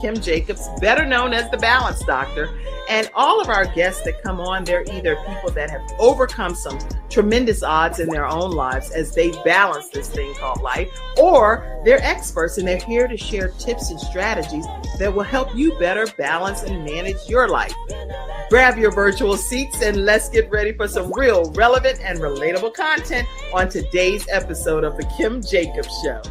Kim Jacobs, better known as the Balance Doctor. And all of our guests that come on, they're either people that have overcome some tremendous odds in their own lives as they balance this thing called life, or they're experts and they're here to share tips and strategies that will help you better balance and manage your life. Grab your virtual seats and let's get ready for some real relevant and relatable content on today's episode of The Kim Jacobs Show.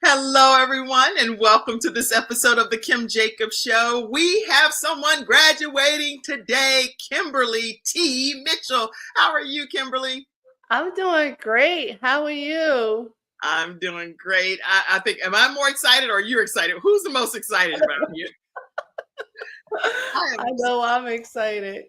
Hello, everyone, and welcome to this episode of The Kim Jacobs Show. We have someone graduating today, Kimberly T. Mitchell. How are you, Kimberly? I'm doing great. How are you? I'm doing great. I think, am I more excited or you're excited? Who's the most excited about you? I know I'm excited.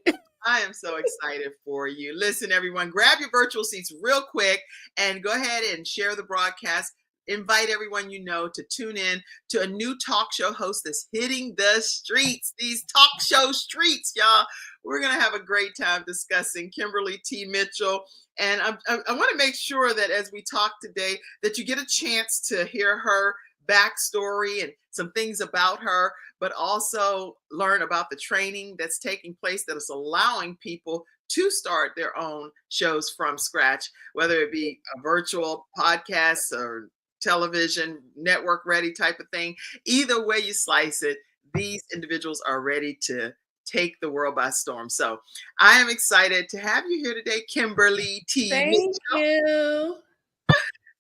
I am so excited for you. Listen, everyone, grab your virtual seats real quick and go ahead and share the broadcast. Invite everyone you know to tune in to a new talk show host that's hitting the streets, these talk show streets, y'all. We're going to have a great time discussing Kimberly T. Mitchell. And I want to make sure that as we talk today, that you get a chance to hear her backstory and some things about her, but also learn about the training that's taking place that is allowing people to start their own shows from scratch, whether it be a virtual podcast or television, network ready type of thing. Either way you slice it, these individuals are ready to take the world by storm. So I am excited to have you here today, Kimberly T. Thank you.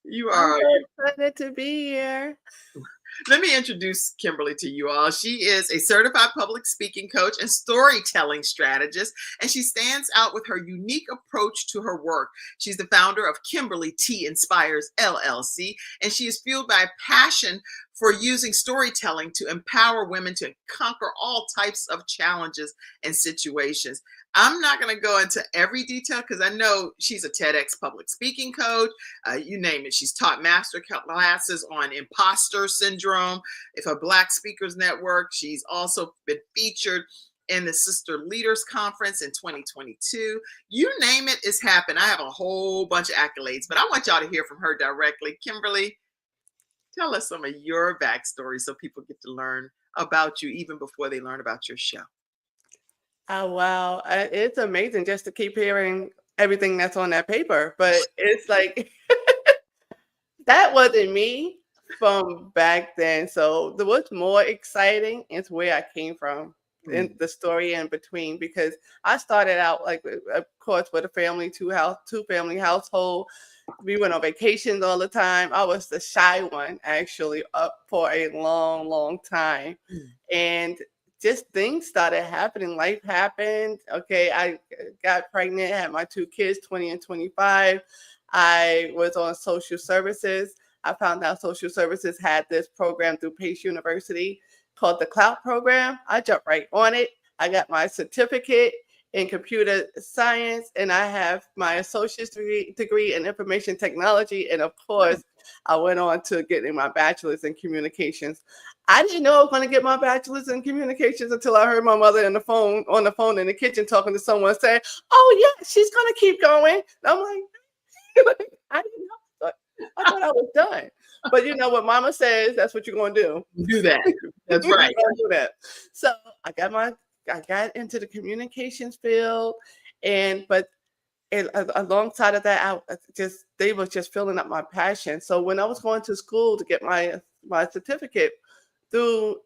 You are excited to be here. Let me introduce Kimberly to you all. She is a certified public speaking coach and storytelling strategist, and she stands out with her unique approach to her work. She's the founder of Kimberly T. Inspires LLC, and she is fueled by a passion for using storytelling to empower women to conquer all types of challenges and situations. I'm not going to go into every detail because I know she's a TEDx public speaking coach. You name it. She's taught master classes on imposter syndrome for Black Speakers Network. She's also been featured in the Sister Leaders Conference in 2022. You name it, it's happened. I have a whole bunch of accolades, but I want y'all to hear from her directly. Kimberly, tell us some of your backstory so people get to learn about you even before they learn about your show. Oh, wow. It's amazing just to keep hearing everything that's on that paper. But it's like, that wasn't me from back then. So what's more exciting is where I came from in the story in between, because I started out, like, of course, with a family, two-family household. We went on vacations all the time. I was the shy one, actually, up for a long, long time. And just things started happening. Life happened. Okay, I got pregnant, had my two kids, 20 and 25. I was on social services. I found out social services had this program through Pace University called the Clout Program. I jumped right on it. I got my certificate in computer science, and I have my associate's degree in information technology. And of course, I went on to getting my bachelor's in communications. I didn't know I was going to get my bachelor's in communications until I heard my mother on the phone in the kitchen talking to someone saying, "Oh yeah, she's going to keep going." And I'm like, I didn't know. I thought I was done. But you know what Mama says, that's what you're going to do. Do that. That's right. Do that. So I got into the communications field, but alongside of that, they were just filling up my passion. So when I was going to school to get my certificate through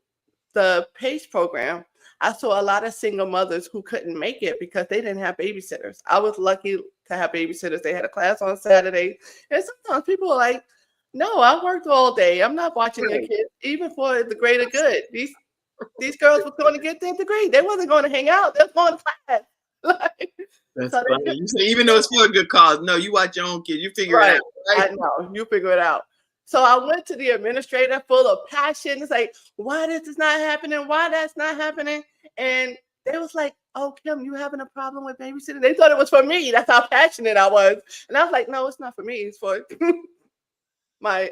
the PACE program, I saw a lot of single mothers who couldn't make it because they didn't have babysitters. I was lucky to have babysitters. They had a class on Saturday. And sometimes people are like, "No, I worked all day. I'm not watching your kids," even for the greater good. These girls were going to get their degree. They wasn't going to hang out. They were going to class. That's funny. You say, even though it's for a good cause, no, you watch your own kid. You figure it out. Right? I know. You figure it out. So I went to the administrator full of passion. It's like, why this is not happening? Why that's not happening? And they was like, "Oh, Kim, you having a problem with babysitting?" They thought it was for me. That's how passionate I was. And I was like, "No, it's not for me. It's for my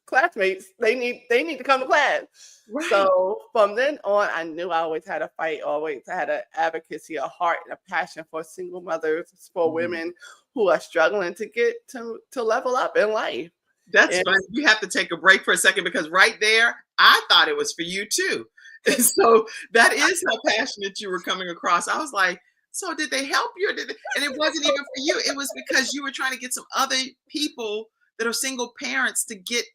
classmates, they need to come to class. Right. So from then on, I knew I always had a fight, always had an advocacy, a heart, and a passion for single mothers, for women who are struggling to get to level up in life. That's And fun. We have to take a break for a second because right there, I thought it was for you too. And so that is how passionate you were coming across. I was like, so did they help you? Or did they? And it wasn't even for you. It was because you were trying to get some other people that are single parents to get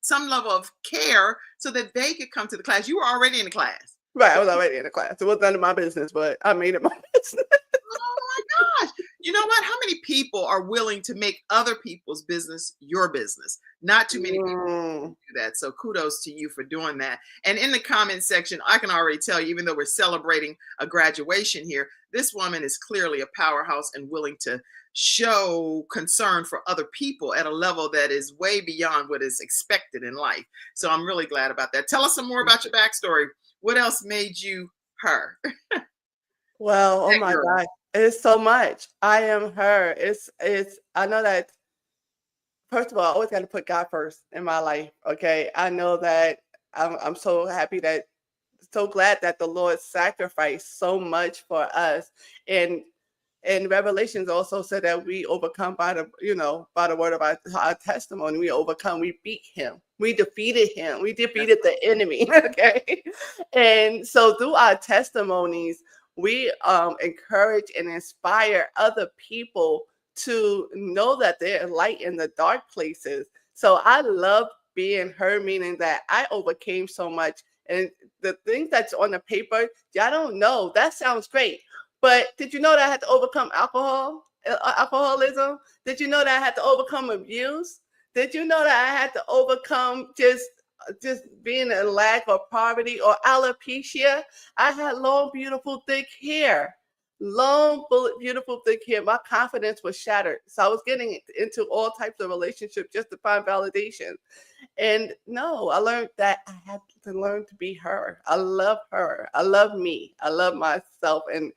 some level of care so that they could come to the class. You were already in the class. right, I was already in the class. It was none of my business, but I made it my business. Oh my gosh. You know what? How many people are willing to make other people's business your business? Not too many people do that. So kudos to you for doing that. And in the comment section, I can already tell you, even though we're celebrating a graduation here, this woman is clearly a powerhouse and willing to show concern for other people at a level that is way beyond what is expected in life. So I'm really glad about that. Tell us some more about your backstory. What else made you her? Well, oh That my girl. God, it's so much. I am her. I know that, first of all, I always got to put God first in my life. Okay. I know that I'm so happy that, so glad that the Lord sacrificed so much for us. And Revelations also said that we overcome by the word of our testimony. We overcome, we beat him. We defeated him. We defeated the enemy. Okay. And so through our testimonies, we encourage and inspire other people to know that there's light in the dark places. So I love being her, meaning that I overcame so much. And the things that's on the paper, y'all don't know. That sounds great. But did you know that I had to overcome alcoholism? Did you know that I had to overcome abuse? Did you know that I had to overcome just being in lack or poverty or alopecia? I had long, beautiful, thick hair. Long, beautiful, thick hair. My confidence was shattered. So I was getting into all types of relationships just to find validation. And no, I learned that I had to learn to be her. I love her. I love me. I love myself. And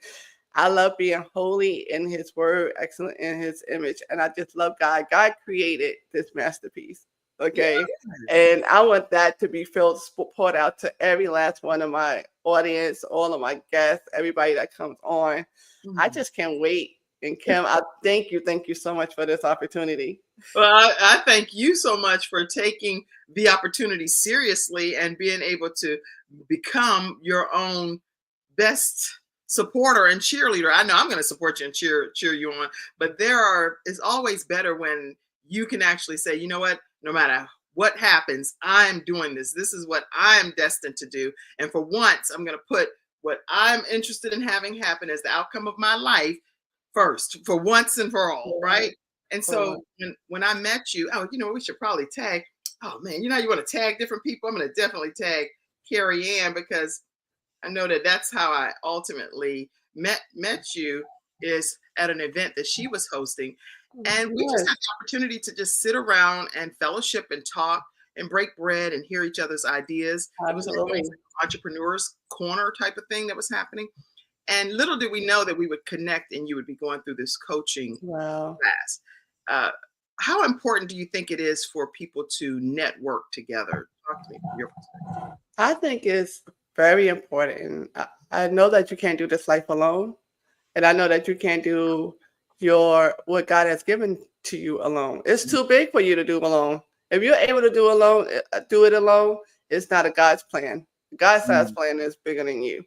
I love being holy in his word, excellent in his image. And I just love God. God created this masterpiece. Okay. And I want that to be poured out to every last one of my audience, all of my guests, everybody that comes on. I just can't wait. And Kim, I thank you so much for this opportunity. Well, I thank you so much for taking the opportunity seriously and being able to become your own best supporter and cheerleader. I know I'm going to support you and cheer you on, but it's always better when you can actually say, you know what, no matter what happens, I'm doing this. This is what I'm destined to do. And for once, I'm going to put what I'm interested in having happen as the outcome of my life first, for once and for all, right? And so when I met you, we should probably tag. Oh man, you want to tag different people? I'm going to definitely tag Carrie Ann because I know that's how I ultimately met you, is at an event that she was hosting. And we just had the opportunity to just sit around and fellowship and talk and break bread and hear each other's ideas. Absolutely. It was like entrepreneurs corner type of thing that was happening. And little did we know that we would connect and you would be going through this coaching class. How important do you think it is for people to network together? Talk to me from your perspective. I think it's very important. I know that you can't do this life alone. And I know that you can't do what God has given to you alone. It's too big for you to do alone. If you're able to do it alone, it's not a God's plan. God's plan is bigger than you.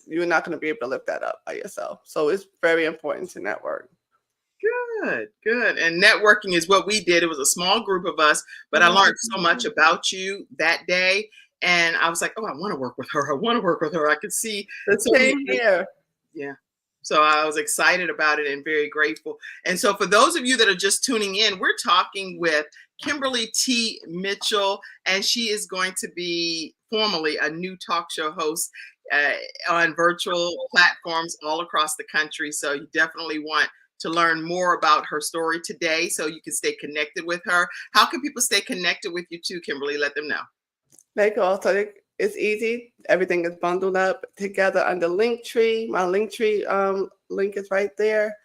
You're not going to be able to lift that up by yourself. So it's very important to network. Good. And networking is what we did. It was a small group of us, but I learned so much about you that day. And I was like, oh, I want to work with her. I could see the same here. Yeah. So I was excited about it and very grateful. And so for those of you that are just tuning in, we're talking with Kimberly T. Mitchell, and she is going to be formally a new talk show host on virtual platforms all across the country. So you definitely want to learn more about her story today so you can stay connected with her. How can people stay connected with you too, Kimberly? Let them know. They can also, it's easy. Everything is bundled up together under Linktree. My Linktree link is right there.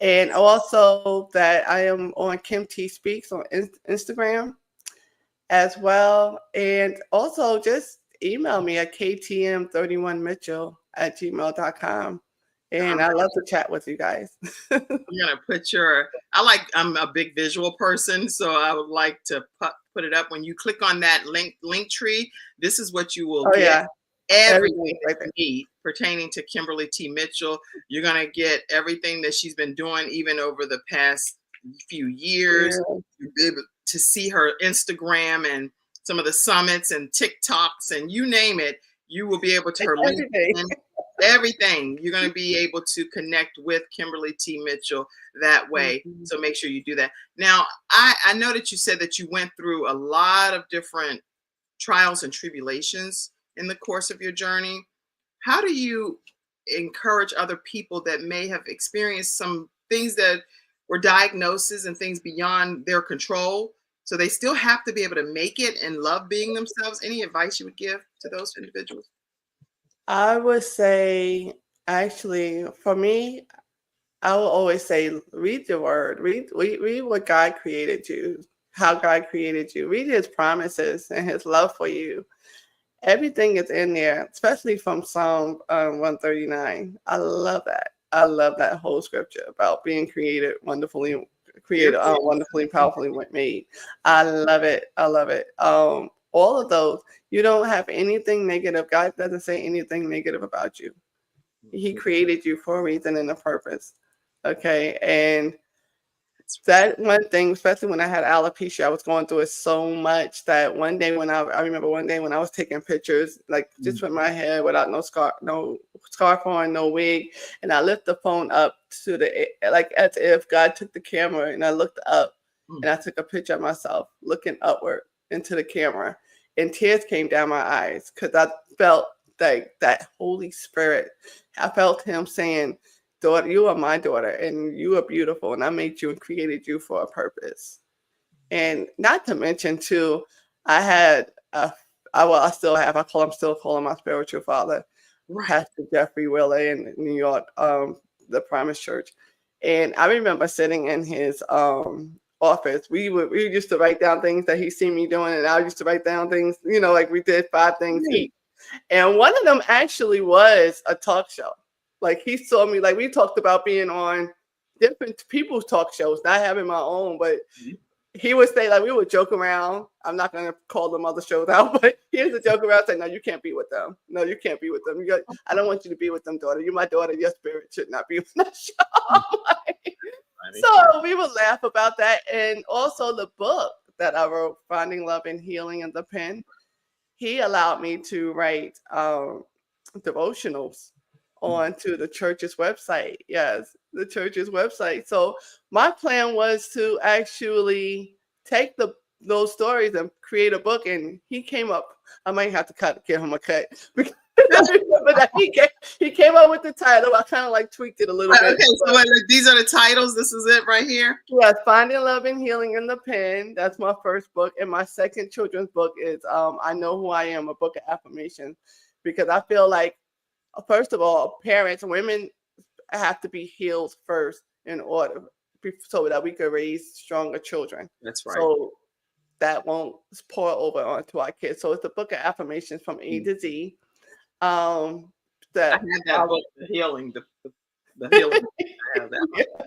And also that I am on Kim T Speaks on Instagram. as well. And also just email me at ktm31mitchell@gmail.com. And I love to chat with you guys. I'm gonna put I'm a big visual person, so I would like to put it up. When you click on that link tree, this is what you will Oh, get. yeah. Everything Right that you need pertaining to Kimberly T. Mitchell. You're gonna get everything that she's been doing, even over the past few years. Yeah. You'll be able to see her Instagram and some of the summits and TikToks and you name it. You will be able to her LinkedIn. Everything. You're going to be able to connect with Kimberly T. Mitchell that way. Mm-hmm. So make sure you do that. Now, I know that you said that you went through a lot of different trials and tribulations in the course of your journey. How do you encourage other people that may have experienced some things that were diagnoses and things beyond their control, so they still have to be able to make it and love being themselves? Any advice you would give to those individuals? I would say, actually, for me, I will always say, read the word, read what God created you, how God created you, read his promises and his love for you. Everything is in there, especially from Psalm 139. I love that. I love that whole scripture about being wonderfully, powerfully made. I love it. I love it. All of those. You don't have anything negative. God doesn't say anything negative about you. He created you for a reason and a purpose. Okay. And that one thing, especially when I had alopecia, I was going through it so much that one day when I remember one day when I was taking pictures, like just with my hair without no scarf on, no wig, and I lift the phone up to like as if God took the camera and I looked up and I took a picture of myself looking upward into the camera, and tears came down my eyes because I felt like that Holy Spirit. I felt him saying, daughter, you are my daughter and you are beautiful, and I made you and created you for a purpose. And not to mention too, I still calling my spiritual father, Pastor Jeffrey Willer in New York, the Promise Church. And I remember sitting in his office. We used to write down things that he seen me doing, and I used to write down things, like we did 5 things each. And one of them actually was a talk show. Like he saw me, like we talked about being on different people's talk shows, not having my own, but he would say, like, we would joke around. I'm not going to call them other shows out, but here's a joke around saying, no, you can't be with them. No, you can't be with them. I don't want you to be with them, daughter. You're my daughter. Your spirit should not be on that show. So we would laugh about that. And also the book that I wrote, Finding Love and Healing in the Pen, he allowed me to write devotionals onto the church's website. Yes, the church's website. So my plan was to actually take those stories and create a book. And he came up. I might have to give him a cut. But he came up with the title. I kind of like tweaked it a little bit. Okay, so these are the titles. This is it right here. Yes, Finding Love and Healing in the Pen. That's my first book. And my second children's book is I Know Who I Am, a book of affirmations, because I feel like, first of all, parents, women have to be healed first in order so that we could raise stronger children. That's right. So that won't pour over onto our kids. So it's a book of affirmations from A to Z. I had that book, The Healing. The Healing. I have that book. Yeah.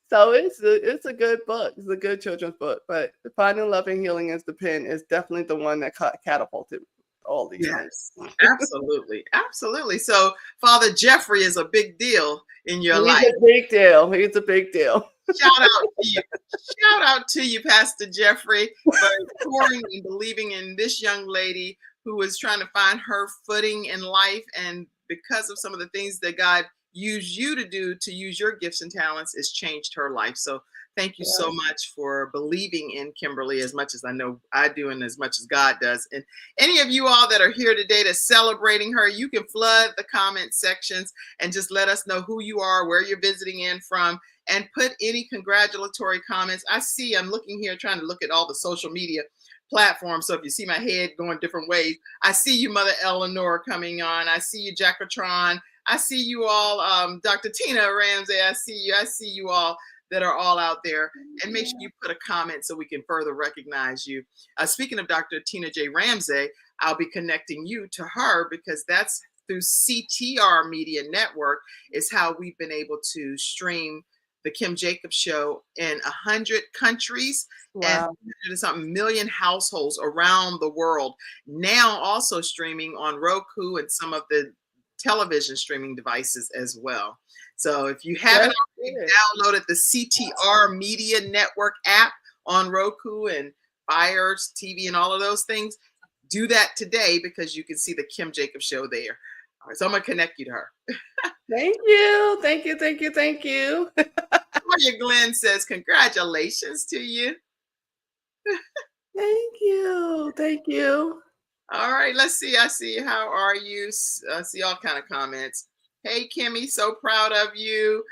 So it's a good book. It's a good children's book. But Finding Love and Healing in the Pen is definitely the one that catapulted all these things. Absolutely. Absolutely. So Father Jeffrey is a big deal in your life. He's a big deal. He's a big deal. Shout out to you. Shout out to you, Pastor Jeffrey, for pouring and believing in this young lady who is trying to find her footing in life. And because of some of the things that God used you to do, to use your gifts and talents, it's changed her life. So thank you so much for believing in Kimberly as much as I know I do and as much as God does. And any of you all that are here today that's celebrating her, you can flood the comment sections and just let us know who you are, where you're visiting in from, and put any congratulatory comments. I'm looking here trying to look at all the social media platforms. So if you see my head going different ways, I see you, Mother Eleanor, coming on. I see you, Jackatron. I see you all, Dr. Tina Ramsey. I see you all that are all out there. And make sure you put a comment so we can further recognize you. Speaking of Dr. Tina J. Ramsey, I'll be connecting you to her because that's through CTR Media Network is how we've been able to stream the Kim Jacobs Show in 100 countries and Wow. something million households around the world. Now also streaming on Roku and some of the television streaming devices as well. So if you haven't already downloaded the CTR Media Network app on Roku and Fires TV and all of those things, do that today because you can see the Kim Jacobs Show there. All right, so I'm gonna connect you to her. Thank you. Thank you. Thank you. Thank you. Maria Glenn says, congratulations to you. Thank you. Thank you. All right, let's see. I see. How are you? I see all kind of comments. Hey, Kimmy, so proud of you.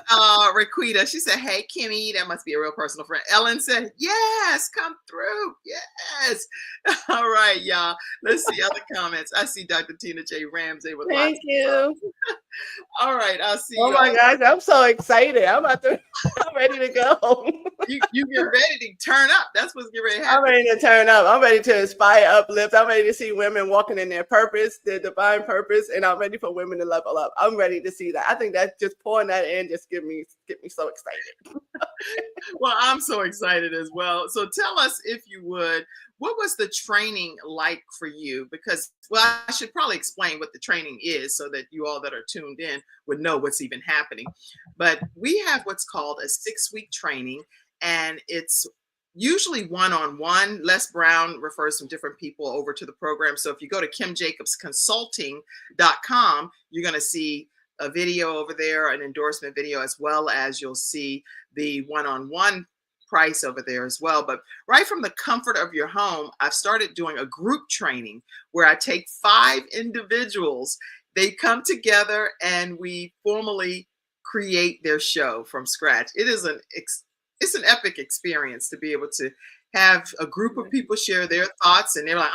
Raquita, she said, hey, Kimmy, that must be a real personal friend. Ellen said, yes, come through. Yes. All right, y'all. Let's see other comments. I see Dr. Tina J. Ramsey with Thank you. All right, I'll see Oh you. my gosh, I'm so excited. I'm ready to go. You get ready to turn up. That's what's getting ready to happen. I'm ready to turn up. I'm ready to inspire, uplift. I'm ready to see women walking in their purpose, their divine purpose, and I'm ready for women to level up. I'm ready to see that. I think that just pouring that in just get me so excited. Well, I'm so excited as well. So tell us, if you would, what was the training like for you? Because, well, I should probably explain what the training is so that you all that are tuned in would know what's even happening. But we have what's called a 6-week training, and it's usually one-on-one. Les Brown refers some different people over to the program. So if you go to kimjacobsconsulting.com, you're going to see a video over there, an endorsement video, as well as you'll see the one-on-one price over there as well. But right from the comfort of your home, I've started doing a group training where I take 5 individuals. They come together and we formally create their show from scratch. It's an epic experience to be able to have a group of people share their thoughts, and they're like,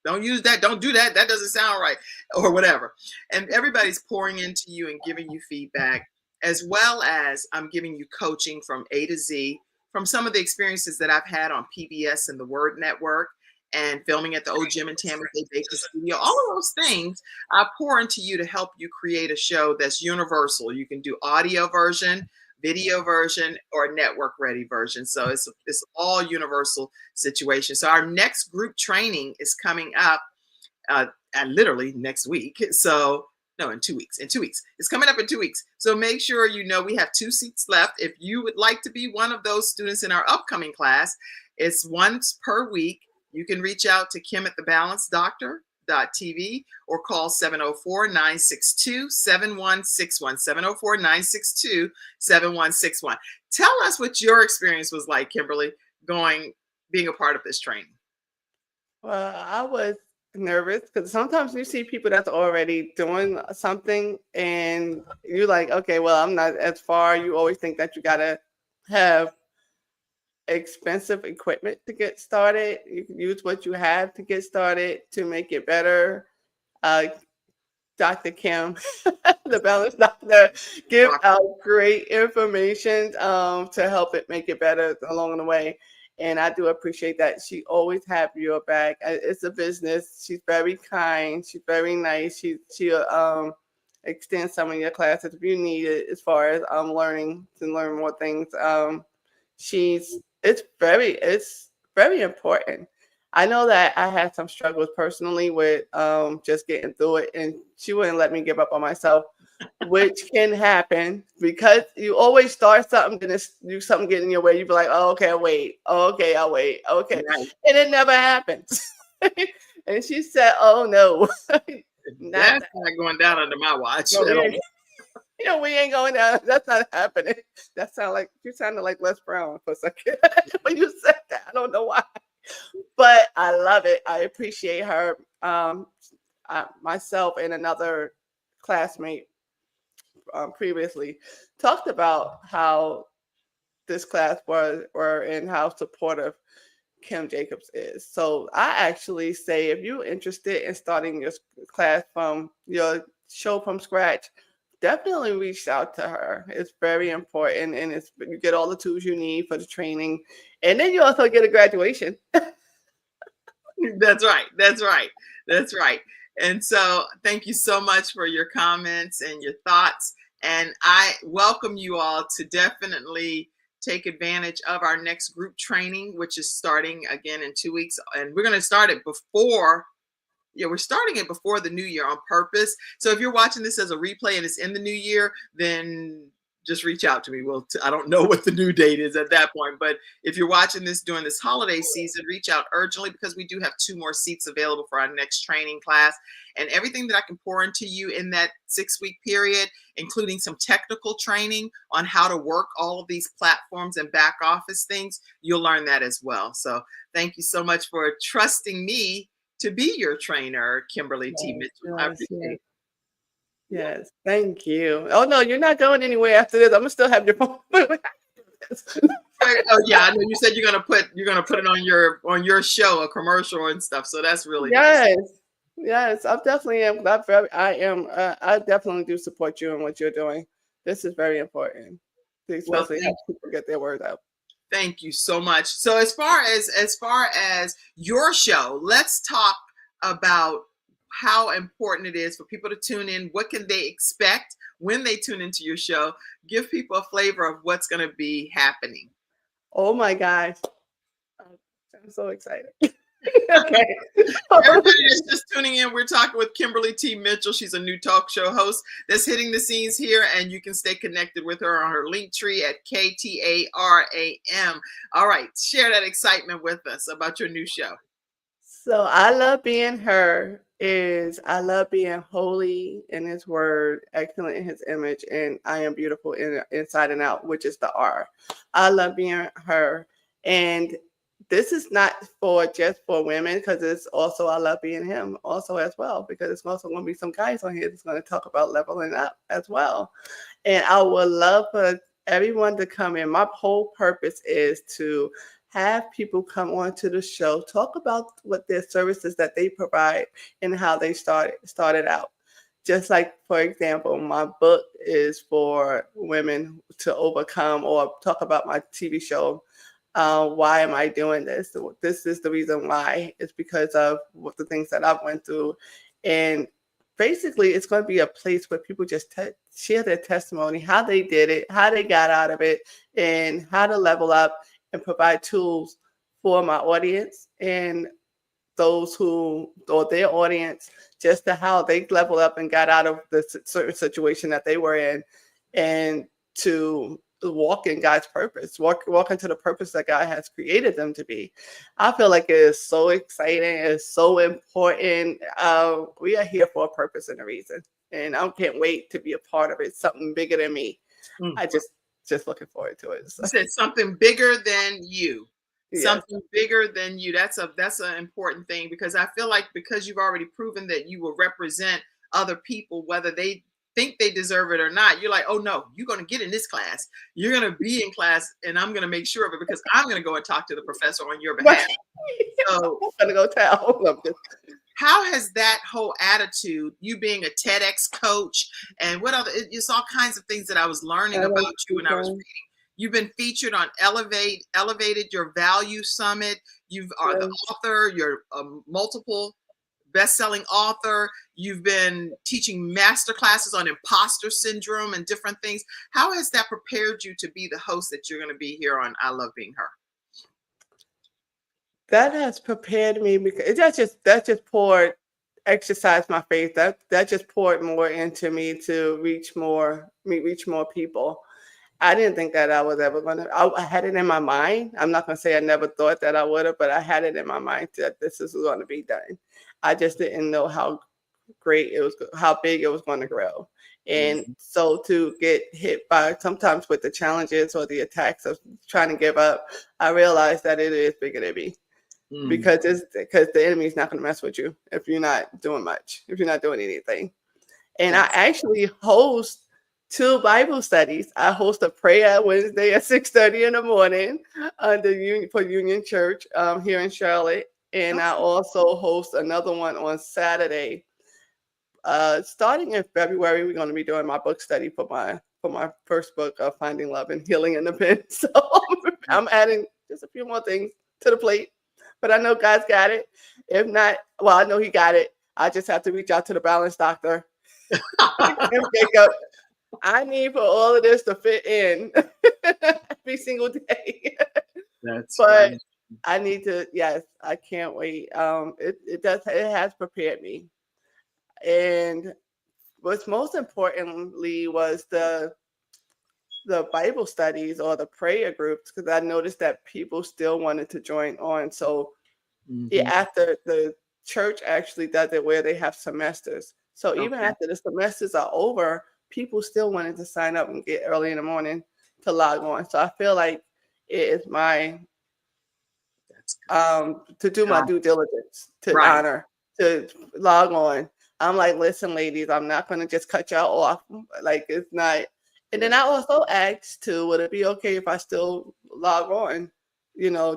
don't use that, don't do that, that doesn't sound right, or whatever. And everybody's pouring into you and giving you feedback, as well as I'm giving you coaching from A to Z from some of the experiences that I've had on PBS and the Word Network and filming at the old Jim and Tammy Baker studio. All of those things I pour into you to help you create a show that's universal. You can do audio version, video version, or network ready version. So it's all universal situation. So our next group training is coming up literally next week. So no, in 2 weeks. In 2 weeks. It's coming up in 2 weeks. So make sure you know we have 2 seats left. If you would like to be one of those students in our upcoming class, it's once per week. You can reach out to Kim at thebalancedoctor.tv or call 704-962-7161. 704-962-7161. Tell us what your experience was like, Kimberly, being a part of this training. Well, I was nervous because sometimes you see people that's already doing something and you're like, okay, well, I'm not as far. You always think that you gotta have expensive equipment to get started. You can use what you have to get started to make it better. Dr. Kim, the Balance Doctor, give out great information to help it make it better along the way. And I do appreciate that. She always have your back. It's a business. She's very kind. She's very nice. She'll extend some of your classes if you need it, as far as learn more things. It's very important. I know that I had some struggles personally with just getting through it, and she wouldn't let me give up on myself, which can happen because you always start something and something get in your way. You be like, oh, okay, I'll wait. Oh, okay, I'll wait. Okay. Right. And it never happens. And she said, oh, no. That's not going down under my watch. No, we ain't going down. That's not happening. You sounded like Les Brown for a second when you said that. I don't know why. But I love it. I appreciate her. Myself and another classmate previously talked about how this class were and how supportive Kim Jacobs is. So I actually say, if you're interested in starting your class from your show from scratch, definitely reach out to her. It's very important, and you get all the tools you need for the training, and then you also get a graduation. That's right. That's right. That's right. And so thank you so much for your comments and your thoughts. And I welcome you all to definitely take advantage of our next group training, which is starting again in 2 weeks. And we're going to start it before. Yeah, we're starting it before the new year on purpose. So if you're watching this as a replay and it's in the new year, then just reach out to me. I don't know what the new date is at that point, but if you're watching this during this holiday season, reach out urgently because we do have 2 more seats available for our next training class. And everything that I can pour into you in that 6-week period, including some technical training on how to work all of these platforms and back office things, you'll learn that as well. So thank you so much for trusting me to be your trainer, Kimberly T. Mitchell. I appreciate it. Yes, thank you. Oh no, you're not going anywhere after this. I'm gonna still have your phone. Oh yeah, I know you said you're gonna put it on your show, a commercial and stuff. So that's really yes, nice. yes. I definitely am. I am. I definitely do support you in what you're doing. This is very important, especially help people get their word out. Thank you so much. So as far as your show, let's talk about how important it is for people to tune in. What can they expect when they tune into your show? Give people a flavor of what's going to be happening. Oh my gosh. I'm so excited. Okay. Everybody that's just tuning in, we're talking with Kimberly T. Mitchell. She's a new talk show host that's hitting the scenes here, and you can stay connected with her on her link tree at KTARAM. All right, share that excitement with us about your new show. So I love being her I love being holy in his word, excellent in his image, and I am beautiful inside and out, which is the R. I love being her. And this is not just for women, because it's also I love being him also as well, because it's also going to be some guys on here that's going to talk about leveling up as well. And I would love for everyone to come in. My whole purpose is to have people come onto the show, talk about what their services that they provide and how they started out. Just like, for example, my book is for women to overcome, or talk about my TV show. Why am I doing this? This is the reason why. It's because of what the things that I've went through. And basically, it's going to be a place where people just share their testimony, how they did it, how they got out of it, and how to level up, and provide tools for my audience and those who, or their audience, just to how they level up and got out of the certain situation that they were in, and to walk in God's purpose, walk into the purpose that God has created them to be. I feel like it is so exciting. It's so important. We are here for a purpose and a reason, and I can't wait to be a part of it. Something bigger than me. I just looking forward to it. So. You said something bigger than you. Yes. Something bigger than you. That's an important thing, because I feel like because you've already proven that you will represent other people, whether they think they deserve it or not, you're like, oh no, you're going to get in this class. You're going to be in class, and I'm going to make sure of it, because I'm going to go and talk to the professor on your behalf. So I'm going to go tell. How has that whole attitude, you being a TEDx coach, and what other, it's all kinds of things that I was learning about you when I was reading. You've been featured on Elevated Your Value Summit. You are the author. You're a multiple best-selling author. You've been teaching master classes on imposter syndrome and different things. How has that prepared you to be the host that you're going to be here on I Love Being Her? That has prepared me, because that just poured, exercised my faith. That just poured more into me to reach more people. I didn't think that I was ever going to. I had it in my mind. I'm not going to say I never thought that I would have, but I had it in my mind that this is going to be done. I just didn't know how great it was, how big it was going to grow. And so to get hit by sometimes with the challenges or the attacks of trying to give up, I realized that it is bigger than me. Because the enemy is not going to mess with you if you're not doing much, if you're not doing anything. And I actually host 2 Bible studies. I host a prayer Wednesday at 6:30 in the morning for Union Church here in Charlotte. And I also host another one on Saturday starting in February, we're going to be doing my book study for my first book of Finding Love and Healing in the Pen. So I'm adding just a few more things to the plate, but I know God's got it. If not, well, I know He got it. I just have to reach out to the balance doctor. Jacob, I need for all of this to fit in every single day. That's But right. I need to, yes, I can't wait. It has prepared me. And what's most importantly was the Bible studies or the prayer groups, because I noticed that people still wanted to join on. So Mhm. after the church actually does it where they have semesters. So even Okay. after the semesters are over, people still wanted to sign up and get early in the morning to log on. So I feel like it is my That's good. to do my due diligence, to Right. honor, to log on. I'm like, listen, ladies, I'm not going to just cut y'all off. Like, it's not. And then I also asked too, would it be okay if I still log on,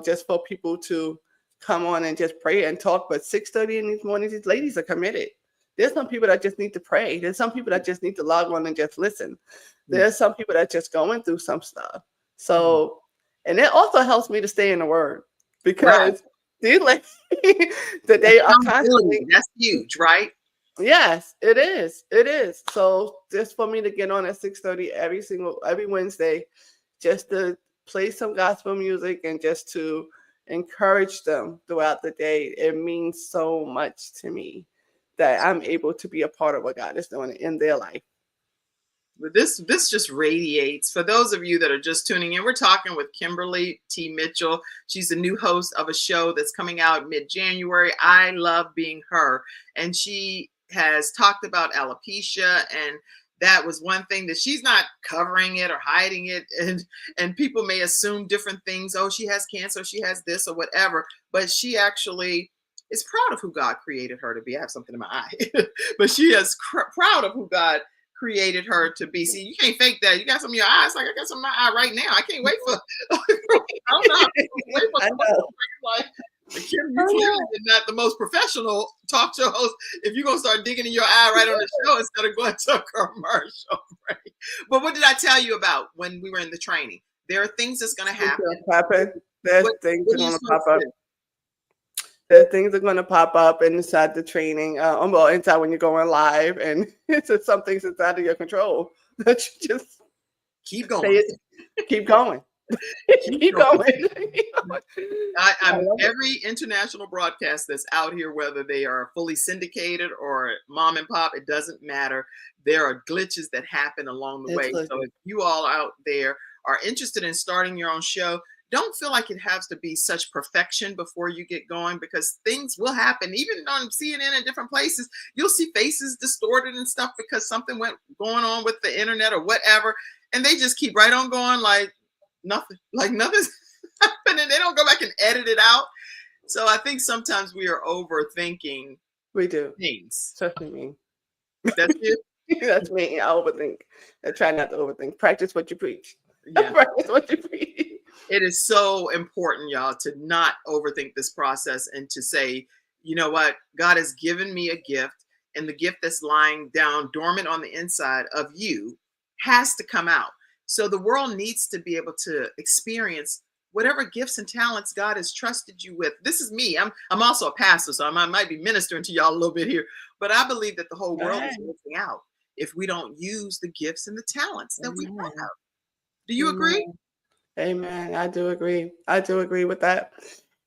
just for people to come on and just pray and talk? But 6:30 in these mornings, these ladies are committed. There's some people that just need to pray. There's some people that just need to log on and just listen. There's some people that just going through some stuff. So, and it also helps me to stay in the word, Right. because these ladies that they are Accountability, constantly, that's huge, right? yes, it is. It is. So just for me to get on at 6:30 every Wednesday, just to play some gospel music and just to encourage them throughout the day, it means so much to me that I'm able to be a part of what God is doing in their life. But this just radiates. For those of you that are just tuning in, we're talking with Kimberly T. Mitchell. She's the new host of a show that's coming out mid-January. I love being her. And she has talked about alopecia, and that was one thing that she's not covering it or hiding it. And people may assume different things. Oh, she has cancer, she has this or whatever. But she actually is proud of who God created her to be. I have something in my eye. But she is proud of who God created her to be. See, you can't fake that. You got some in your eyes. Like, I got some in my eye right now. I can't wait for. I don't know how people wait for I someone know. like Kim. You clearly did not the most professional talk show host. If you're gonna start digging in your eye right on the show instead of going to a commercial, right? But what did I tell you about when we were in the training? There are things that's gonna happen. There's What, things what are are you going to supposed pop to up. do? There's things are going to pop up inside the training, well, inside when you're going live, and it's just some things that's out of your control. That you just Keep say going. it, keep going, Keep keep going. going. I I'm love it. every international broadcast that's out here, whether they are fully syndicated or mom and pop, it doesn't matter. There are glitches that happen along the way. So if you all out there are interested in starting your own show, don't feel like it has to be such perfection before you get going, because things will happen. Even on CNN and different places, you'll see faces distorted and stuff because something went going on with the internet or whatever. And they just keep right on going like nothing's happening. They don't go back and edit it out. So I think sometimes we are overthinking We do. things. Especially me. That's it. That's me. I overthink. I try not to overthink. Practice what you preach. Yeah. Practice what you preach. It is so important, y'all, to not overthink this process and to say, you know what? God has given me a gift, and the gift that's lying down dormant on the inside of you has to come out. So the world needs to be able to experience whatever gifts and talents God has trusted you with. This is me. I'm also a pastor, so I might be ministering to y'all a little bit here, but I believe that the whole world is missing out if we don't use the gifts and the talents that we have. Do you agree? Amen. I do agree. I do agree with that.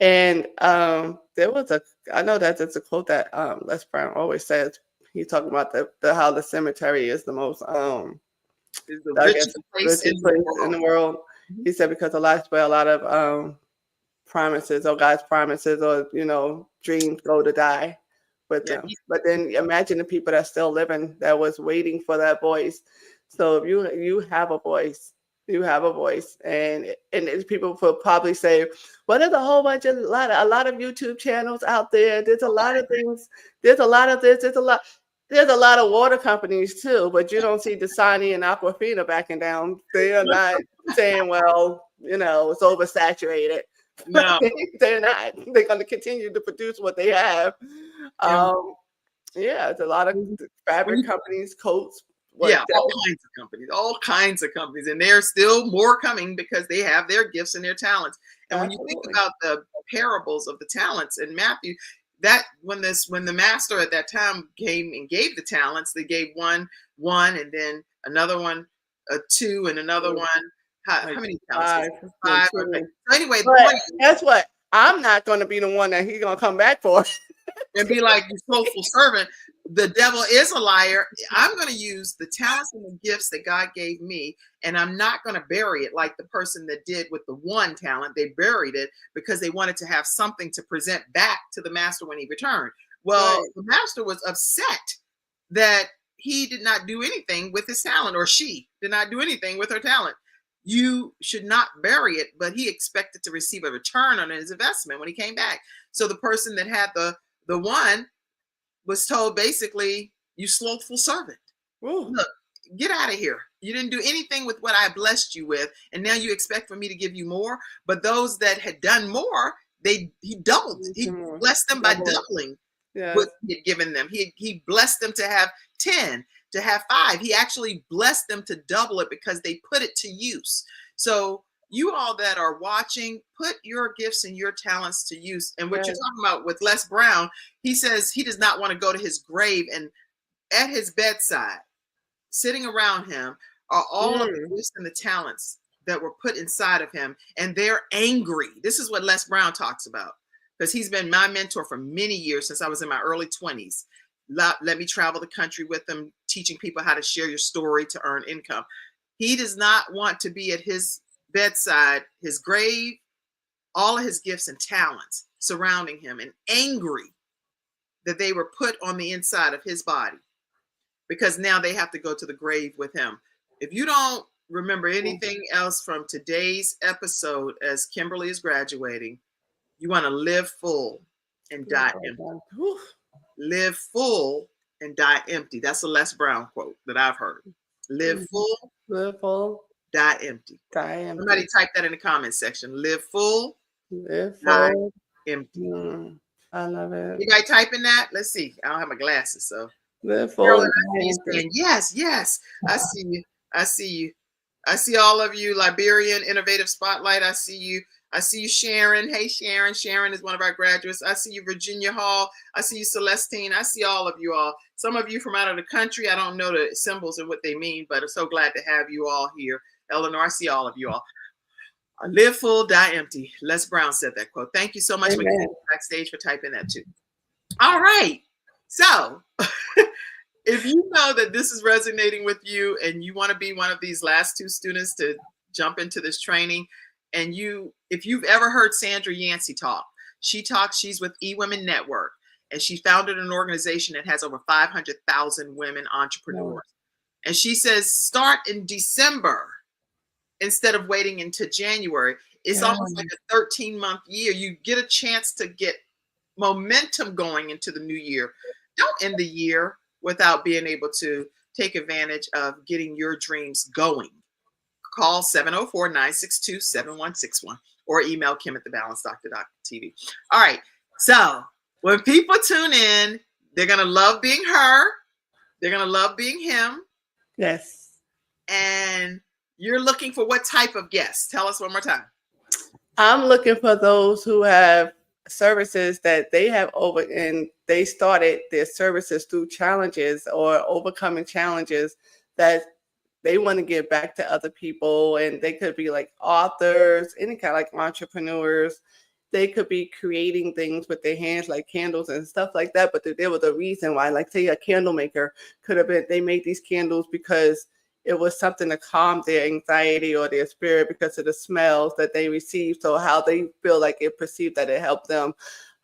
And I know that there's a quote that Les Brown always says. He's talking about the how the cemetery is the most Is the I guess richest place in richest the place in world. the world. Mhm. He said because a lot of promises or God's promises or dreams go to die with Yeah. them. But then imagine the people that still living that was waiting for that voice. So if you have a voice, you have a voice, and people will probably say, "Well, there's a whole bunch of a lot of YouTube channels out there. There's a lot of things. There's a lot of this. There's a lot of water companies too, but you don't see Dasani and Aquafina backing down. They are not saying, well, it's oversaturated. No. They're not. They're going to continue to produce what they have. And Um, Yeah, it's a lot of Mhm. When fabric you companies, coats, what Yeah, all kinds of companies, and there's still more coming because they have their gifts and their talents. And when you think absolutely. about the parables of the talents in Matthew, that when the master at that time came and gave the talents, they gave one, and then another one, two, and another Mm, one. How like many talents was 5 it? and Five. Okay. 2. So anyway, the But point guess what? I'm not gonna be the one that he's gonna come back for. and be like, you slothful servant. The devil is a liar. I'm going to use the talents and the gifts that God gave me, and I'm not going to bury it like the person that did with the one talent. They buried it because they wanted to have something to present back to the master when he returned. Well, Right. the master was upset that he did not do anything with his talent, or she did not do anything with her talent. You should not bury it, but he expected to receive a return on his investment when he came back. So the person that had the one was told basically, you slothful servant. Ooh, Look, get out of here. You didn't do anything with what I blessed you with, and now you expect for me to give you more. But those that had done more, he doubled. need He some more. blessed them by Double it. doubling what Yes. he had given them. He blessed them to have 10, to have 5. He actually blessed them to double it because they put it to use. So you all that are watching, put your gifts and your talents to use. And what you're Yes. talking about with Les Brown, he says he does not want to go to his grave, and at his bedside, sitting around him, are all of Mm. the gifts and the talents that were put inside of him, and they're angry. This is what Les Brown talks about, because he's been my mentor for many years since I was in my early 20s. Let me travel the country with him, teaching people how to share your story to earn income. He does not want to be at his bedside, his grave, all of his gifts and talents surrounding him, and angry that they were put on the inside of his body, because now they have to go to the grave with him. If you don't remember anything else from today's episode as Kimberly is graduating, you want to live full and die empty. Whew. Live full and die empty. That's a Les Brown quote that I've heard. Live Mhm. full, Live full, die empty. die Somebody empty. type that in the comment section. Live full, Live die full. empty. I love it. Anybody typing that? Let's see. I don't have my glasses, so Live full Carolyn, and I see die you empty. saying yes, yes. I see you. I see you. I see all of you. Liberian Innovative Spotlight. I see you. I see you, Sharon. Hey, Sharon. Sharon is one of our graduates. I see you, Virginia Hall. I see you, Celestine. I see all of you all. Some of you from out of the country. I don't know the symbols and what they mean, but I'm so glad to have you all here. Eleanor, I see all of you all. Live full, die empty. Les Brown said that quote. Thank you so much, Amen. Backstage, for typing that too. All right. So if you know that this is resonating with you and you want to be one of these last 2 students to jump into this training, and if you've ever heard Sandra Yancey talk, she's with eWomen Network, and she founded an organization that has over 500,000 women No. entrepreneurs. And she says, start in December instead of waiting until January. It's Yeah. almost like a 13-month year. You get a chance to get momentum going into the new year. Don't end the year without being able to take advantage of getting your dreams going. Call 704-962-7161 or email Kim at thebalancedoctor.tv. All right. So when people tune in, they're going to love being her. They're going to love being him. Yes. And you're looking for what type of guests? Tell us one more time. I'm looking for those who have services that they have over and they started their services through challenges or overcoming challenges that they want to give back to other people. And they could be like authors, any kind of like entrepreneurs. They could be creating things with their hands like candles and stuff like that. But there was a reason why, like say a candle maker could have been, they made these candles because it was something to calm their anxiety or their spirit because of the smells that they received. So how they feel like it perceived that it helped them.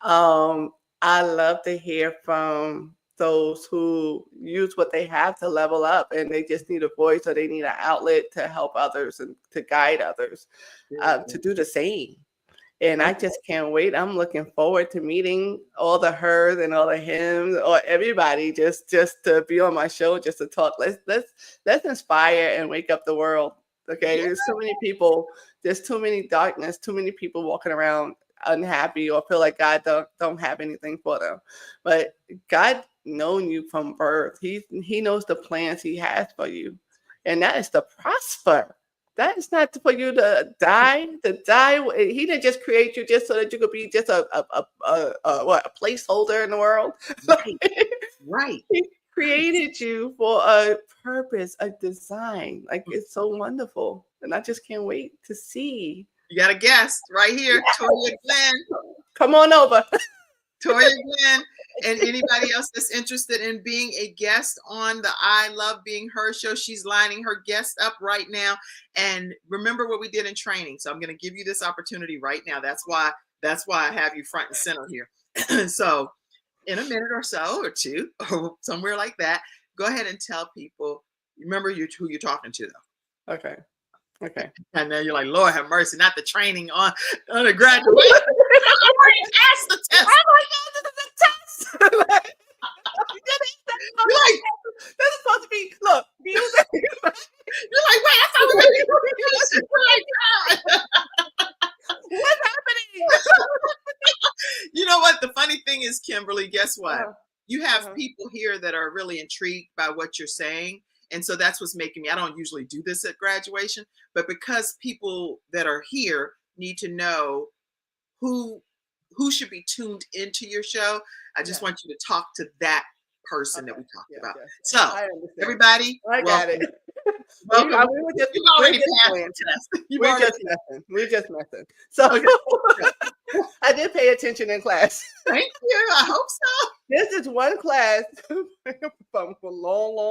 I love to hear from those who use what they have to level up and they just need a voice or they need an outlet to help others and to guide others to do the same. And I just can't wait. I'm looking forward to meeting all the hers and all the hims or everybody just to be on my show, just to talk. Let's inspire and wake up the world. Okay. Yeah. There's so many people, there's too many darkness, too many people walking around unhappy or feel like God don't have anything for them. But God known you from birth. He knows the plans he has for you. And that is to prosper. That is not for you to die. To die. He didn't just create you just so that you could be just a placeholder in the world. Right. He created you for a purpose, a design. Like it's so wonderful, and I just can't wait to see. You got a guest right here, Toya Glenn. Come on over. Toya Glenn, and anybody else that's interested in being a guest on the I Love Being Her show, she's lining her guest up right now. And remember what we did in training. So I'm going to give you this opportunity right now. That's why I have you front and center here. So in a minute or so or two, or somewhere like that, go ahead and tell people, remember who you're talking to though. Okay. And then you're like, Lord have mercy, not the training on the graduation. I already passed the test. Oh my God, this is a test. You're like, this is supposed to be, look, music. You're like, wait, I thought we were going to do this. What's happening? You know what? The funny thing is, Kimberly, guess what? You have Uh-huh. people here that are really intrigued by what you're saying. And so that's what's making me, I don't usually do this at graduation, but because people that are here need to know who should be tuned into your show, I just want you to talk to that person that we talked about. So I understand. everybody, I got it. welcome. We were just, You've already passed the test. We're just messing. So I did pay attention in class. Thank you. I hope so. This is one class from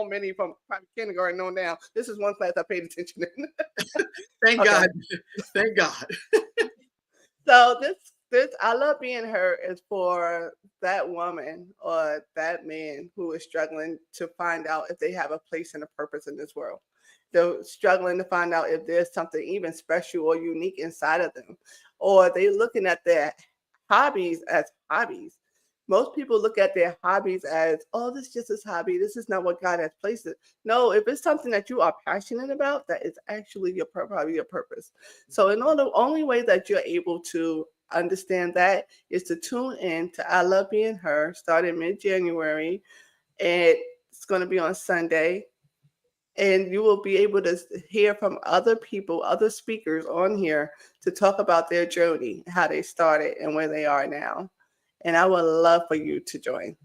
many from probably kindergarten on down. This is one class I paid attention in. Thank God. Thank God. So this I Love Being Her is for that woman or that man who is struggling to find out if they have a place and a purpose in this world. They're struggling to find out if there's something even special or unique inside of them, or they're looking at their hobbies as hobbies. Most people look at their hobbies as, oh, this is just his hobby. This is not what God has placed it. No, if it's something that you are passionate about, that is actually probably your purpose. So the only way that you're able to understand that is to tune in to I Love Being Her, starting mid-January. And it's going to be on Sunday. And you will be able to hear from other people, other speakers on here to talk about their journey, how they started and where they are now. And I would love for you to join.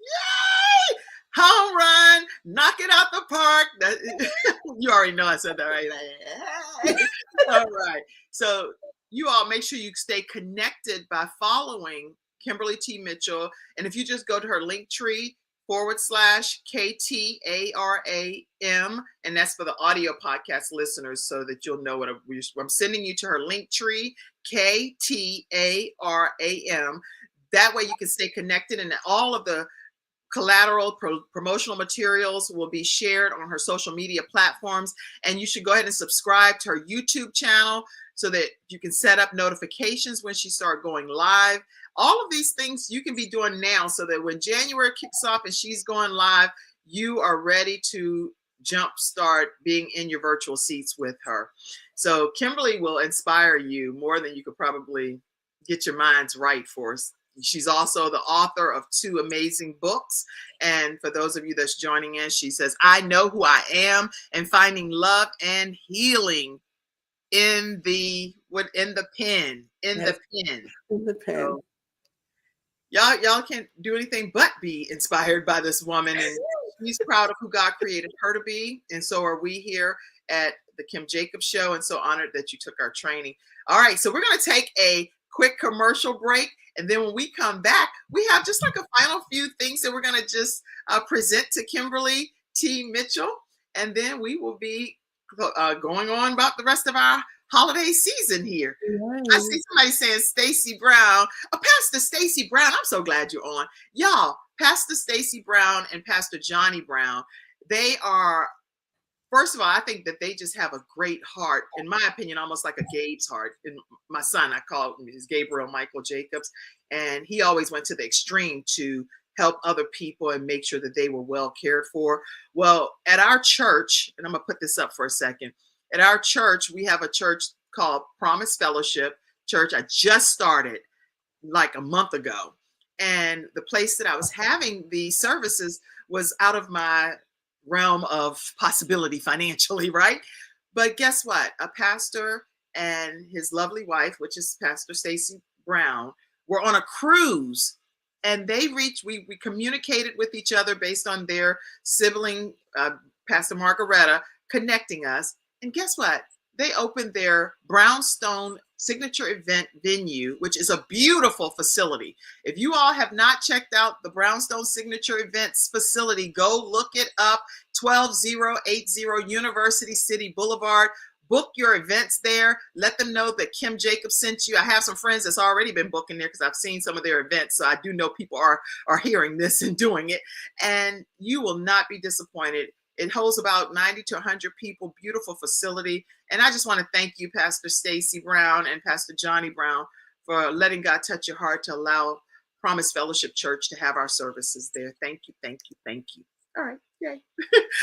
Yay! Home run, knock it out the park. You already know I said that, right? All right. So you all make sure you stay connected by following Kimberly T. Mitchell. And if you just go to her Linktree /KTARAM, and that's for the audio podcast listeners so that you'll know what I'm sending you to her Linktree KTARAM. That way you can stay connected, and all of the collateral promotional materials will be shared on her social media platforms. And you should go ahead and subscribe to her YouTube channel so that you can set up notifications when she starts going live. All of these things you can be doing now so that when January kicks off and she's going live, you are ready to jumpstart being in your virtual seats with her. So Kimberly will inspire you more than you could probably get your minds right for us. She's also the author of 2 amazing books. And for those of you that's joining in, she says, I Know Who I Am and Finding Love and Healing in the pen. So, y'all can't do anything but be inspired by this woman. And she's proud of who God created her to be. And so are we here at the Kim Jacobs Show, and so honored that you took our training. All right, so we're going to take a quick commercial break. And then when we come back, we have just like a final few things that we're going to just present to Kimberly T. Mitchell. And then we will be going on about the rest of our holiday season here. Right. I see somebody saying Stacy Brown. Pastor Stacy Brown, I'm so glad you're on. Y'all, Pastor Stacy Brown and Pastor Johnny Brown, they are, first of all, I think that they just have a great heart. In my opinion, almost like a Gabe's heart. And my son, I call him his Gabriel Michael Jacobs. And he always went to the extreme to help other people and make sure that they were well cared for. Well, at our church, and I'm going to put this up for a second. At our church, we have a church called Promise Fellowship. church. I just started like a month ago. And the place that I was having the services was out of my realm of possibility financially, right? But guess what? A pastor and his lovely wife, which is Pastor Stacy Brown, were on a cruise, and we communicated with each other based on their sibling, Pastor Margaretta, connecting us. And guess what? They opened their Brownstone Signature Event venue, which is a beautiful facility. If you all have not checked out the Brownstone Signature Events facility, go look it up. 12080 University City Boulevard. Book your events there. Let them know that Kim Jacobs sent you. I have some friends that's already been booking there because I've seen some of their events. So I do know people are hearing this and doing it. And you will not be disappointed. It holds about 90 to 100 people, beautiful facility. And I just want to thank you, Pastor Stacy Brown and Pastor Johnny Brown, for letting God touch your heart to allow Promise Fellowship Church to have our services there. Thank you, thank you, thank you. All right, yay.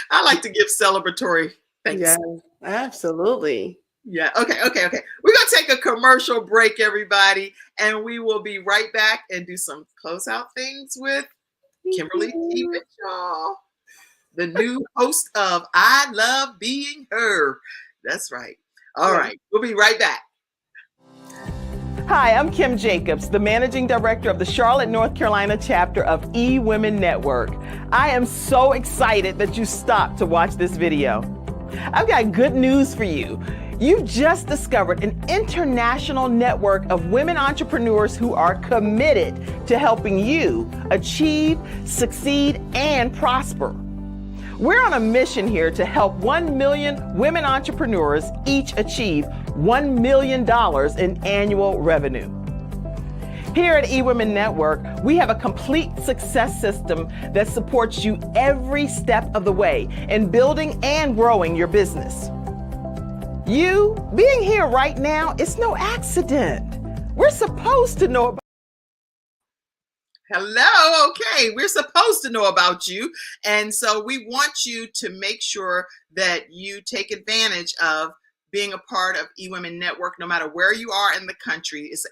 I like to give celebratory thanks. Yeah, absolutely. Yeah, okay. We're going to take a commercial break, everybody, and we will be right back and do some closeout things with Kimberly T. Mitchell, the new host of I Love Being Her. That's right. All right. We'll be right back. Hi, I'm Kim Jacobs, the Managing Director of the Charlotte, North Carolina chapter of eWomen Network. I am so excited that you stopped to watch this video. I've got good news for you. You've just discovered an international network of women entrepreneurs who are committed to helping you achieve, succeed, and prosper. We're on a mission here to help 1 million women entrepreneurs each achieve $1 million in annual revenue. Here at eWomen Network, we have a complete success system that supports you every step of the way in building and growing your business. You being here right now is no accident. We're supposed to know about. Hello. Okay. We're supposed to know about you. And so we want you to make sure that you take advantage of being a part of eWomen Network, no matter where you are in the country. It's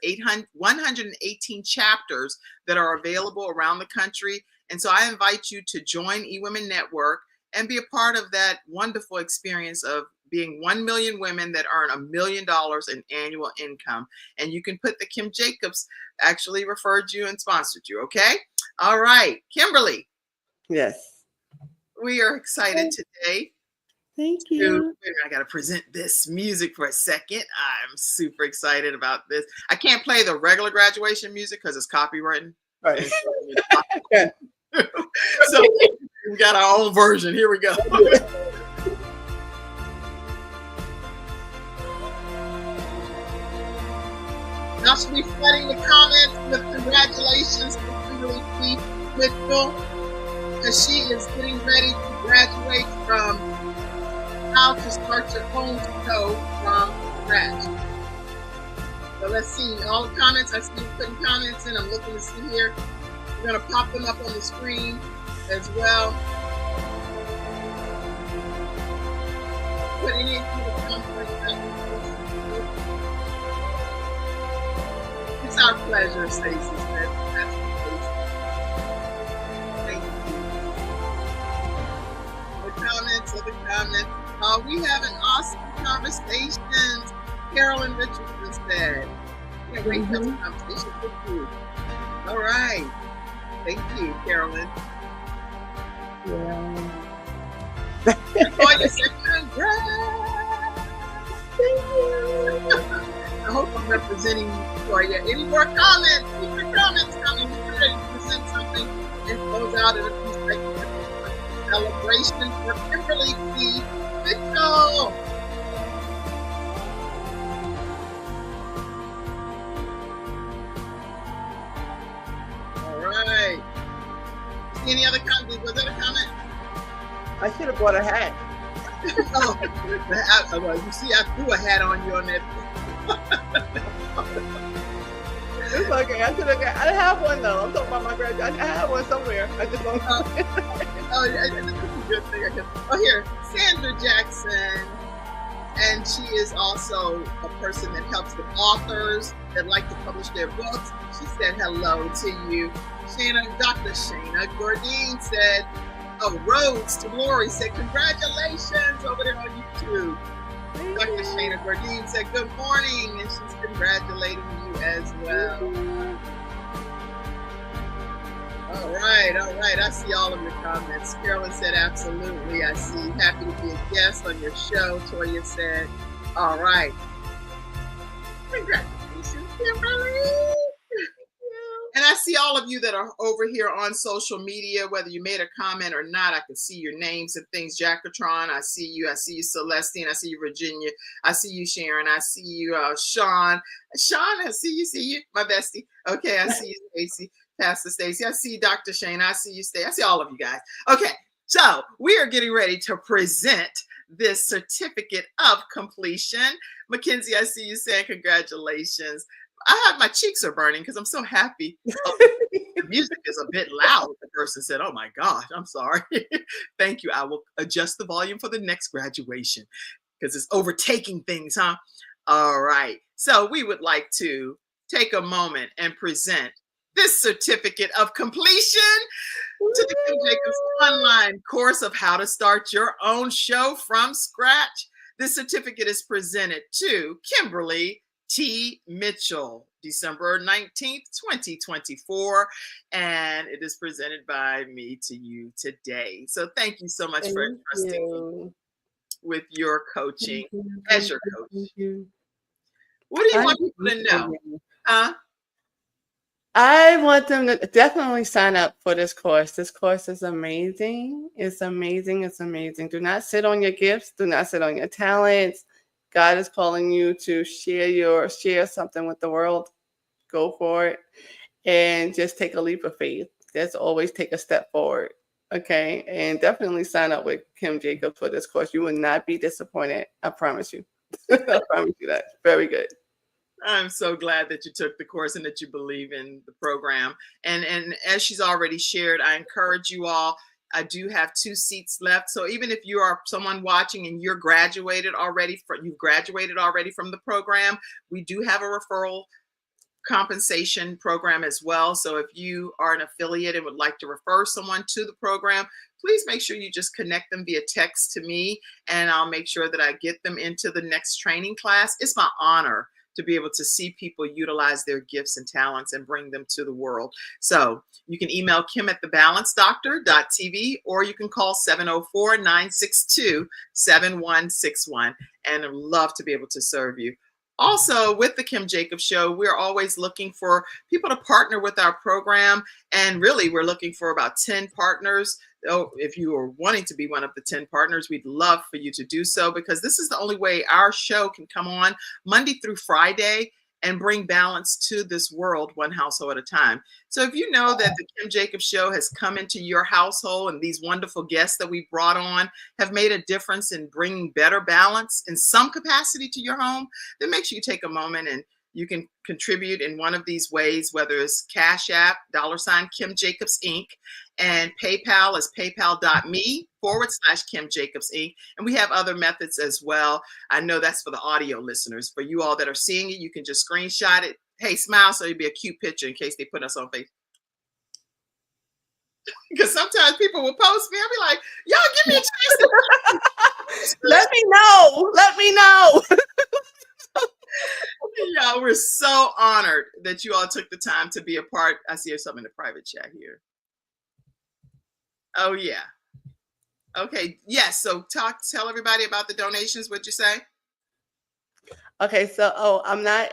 118 chapters that are available around the country. And so I invite you to join eWomen Network and be a part of that wonderful experience of being 1 million women that earn $1 million in annual income. And you can put the Kim Jacobs actually referred you and sponsored you. Okay. All right. Kimberly. Yes. We are excited today. Thank you. I got to present this music for a second. I'm super excited about this. I can't play the regular graduation music because it's copywritten. Right. So we got our own version. Here we go. Now she'll be flooding the comments with congratulations to Kimberly T. Mitchell, because she is getting ready to graduate from How to Start Your Own Show from Scratch. So let's see, all the comments, I see you putting comments in, I'm looking to see here. We're going to pop them up on the screen as well. Put any of the comments. It's our pleasure, Stacey. That's thank you. Other comments. We have an awesome conversation. Carolyn Richardson said. Can't wait to have a conversation with you. All right. Thank you, Carolyn. Yeah. Latoya said, congrats. Thank you. I hope I'm representing you, Latoya. Any more comments? Keep your comments coming. We're ready to present something and close out in a few seconds. Celebration for Kimberly T. Mitchell. All right. Any other comments? Was that a comment? I should have bought a hat. Oh, you see, I threw a hat on you on that. It's okay. I have one though. I'm talking about my graduation. I have one somewhere. I just don't know. Oh, yeah, that's a good thing. Oh, here, Sandra Jackson And she is also a person that helps the authors that like to publish their books. She said hello to you. Dr. Shana Gordine said, oh, Roads to Glory said, congratulations over there on YouTube. Dr. Shana Gordine said, good morning, and she's congratulating you as well. All right. I see all of your comments. Carolyn said, absolutely. I see. Happy to be a guest on your show. Toya said, all right. Congratulations, Kimberly. And I see all of you that are over here on social media, whether you made a comment or not. I can see your names and things. Jackatron, I see you. I see you, Celestine. I see you, Virginia. I see you, Sharon. I see you, Sean. Sean, I see you, my bestie. Okay, I see you, Stacy. Pastor Stacy. I see Dr. Shane. I see you, Stay. I see all of you guys. Okay, so we are getting ready to present this certificate of completion. Mackenzie, I see you saying congratulations. My cheeks are burning because I'm so happy. The music is a bit loud. The person said, oh my gosh, I'm sorry. Thank you. I will adjust the volume for the next graduation because it's overtaking things, huh? All right. So we would like to take a moment and present this certificate of completion to the Kim Jacobs online course of how to start your own show from scratch. This certificate is presented to Kimberly T. Mitchell, December 19th, 2024, and it is presented by me to you today. So thank you so much for entrusting me with your coaching as your coach. What do you want people to know? Huh? I want them to definitely sign up for this course. This course is amazing. It's amazing. It's amazing. Do not sit on your gifts. Do not sit on your talents. God is calling you to share something with the world. Go for it and just take a leap of faith. Just always take a step forward. Okay. And definitely sign up with Kim Jacobs for this course. You will not be disappointed. I promise you. I promise you that. Very good. I'm so glad that you took the course and that you believe in the program. And as she's already shared, I encourage you all. I do have 2 seats left. So even if you are someone watching and you've graduated already from the program, we do have a referral compensation program as well. So if you are an affiliate and would like to refer someone to the program, please make sure you just connect them via text to me, and I'll make sure that I get them into the next training class. It's my honor to be able to see people utilize their gifts and talents and bring them to the world. So you can email kim@thebalancedoctor.tv, or you can call 704-962-7161, and I'd love to be able to serve you. Also, with the Kim Jacobs Show, we're always looking for people to partner with our program. And really, we're looking for about 10 partners. If you are wanting to be one of the 10 partners, we'd love for you to do so, because this is the only way our show can come on Monday through Friday and bring balance to this world, one household at a time. So if you know that the Kim Jacobs Show has come into your household and these wonderful guests that we brought on have made a difference in bringing better balance in some capacity to your home, then make sure you take a moment and you can contribute in one of these ways, whether it's Cash App, $ Kim Jacobs Inc., and PayPal is paypal.me/Kim Jacobs Inc. And we have other methods as well. I know that's for the audio listeners. For you all that are seeing it, you can just screenshot it. Hey, smile, so it'll be a cute picture in case they put us on Facebook. Because sometimes people will post me. I'll be like, y'all give me a chance to Let me know. Let me know. Y'all, we're so honored that you all took the time to be a part. I see something in the private chat here. Oh, yeah. Okay. Yes. So tell everybody about the donations. What'd you say? Okay. So, I'm not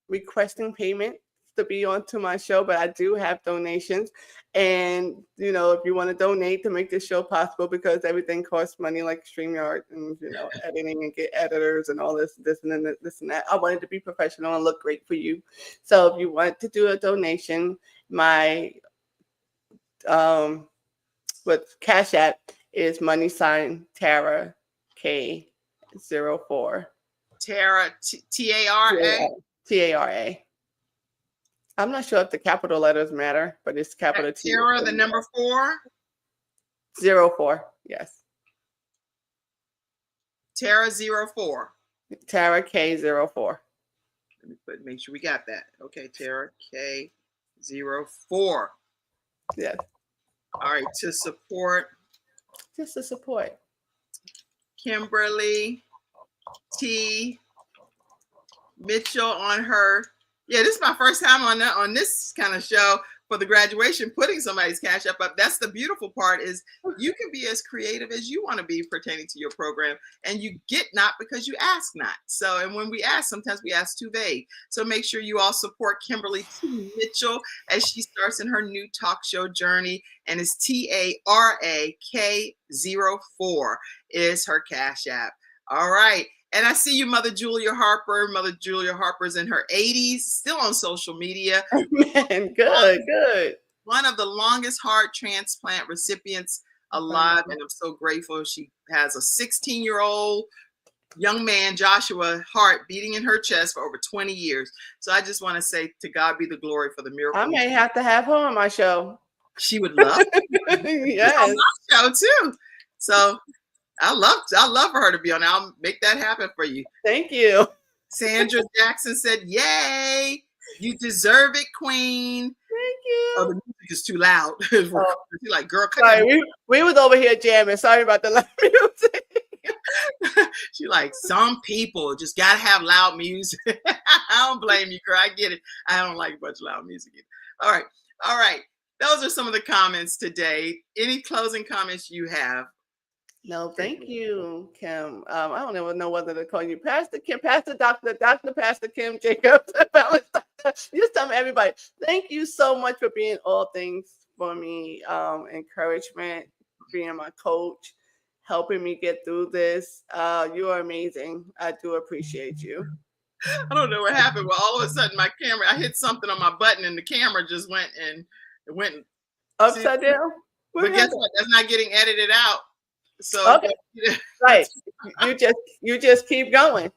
requesting payment to be onto my show, but I do have donations. And, if you want to donate to make this show possible, because everything costs money, like StreamYard and, editing and get editors and all this and that. I wanted to be professional and look great for you. So if you want to do a donation, my with Cash App is $ Tara K04. Tara, Tara. Tara. I'm not sure if the capital letters matter, but it's capital T. Tara, the number 4? 04, yes. Tara04. Tara K04. Let me make sure we got that. Okay, Tara K04. Yes. All right, to support Just to support. Kimberly T. Mitchell on her. Yeah, this is my first time on this kind of show for the graduation, putting somebody's Cash App up. That's the beautiful part, is you can be as creative as you want to be pertaining to your program, and you get not because you ask not. So, and when we ask, sometimes we ask too vague. So make sure you all support Kimberly T. Mitchell as she starts in her new talk show journey, and it's TARAK04 is her Cash App. All right. And I see you, Mother Julia Harper. Mother Julia Harper's in her 80s, still on social media. Man, good. One of the longest heart transplant recipients alive, and I'm so grateful. She has a 16-year-old young man, Joshua, heart beating in her chest for over 20 years. So I just want to say, to God be the glory for the miracle. I may have to have her on my show. She would love yes. on my show too. So I love for her to be on. I'll make that happen for you. Thank you. Sandra Jackson said, "Yay, you deserve it, Queen." Thank you. Oh, the music is too loud. She's like, girl, cut sorry, we was over here jamming. Sorry about the loud music. She like, some people just gotta have loud music. I don't blame you, girl. I get it. I don't like much loud music either. All right. Those are some of the comments today. Any closing comments you have? No, thank you, Kim. I don't even know whether to call you Pastor Kim, Pastor Dr. Pastor Kim Jacobs. Just tell me, everybody, thank you so much for being all things for me. Encouragement, being my coach, helping me get through this. You are amazing. I do appreciate you. I don't know what happened. Well, all of a sudden my camera, I hit something on my button and the camera just went upside down. But guess what? That's not getting edited out. So okay. Right. You just keep going.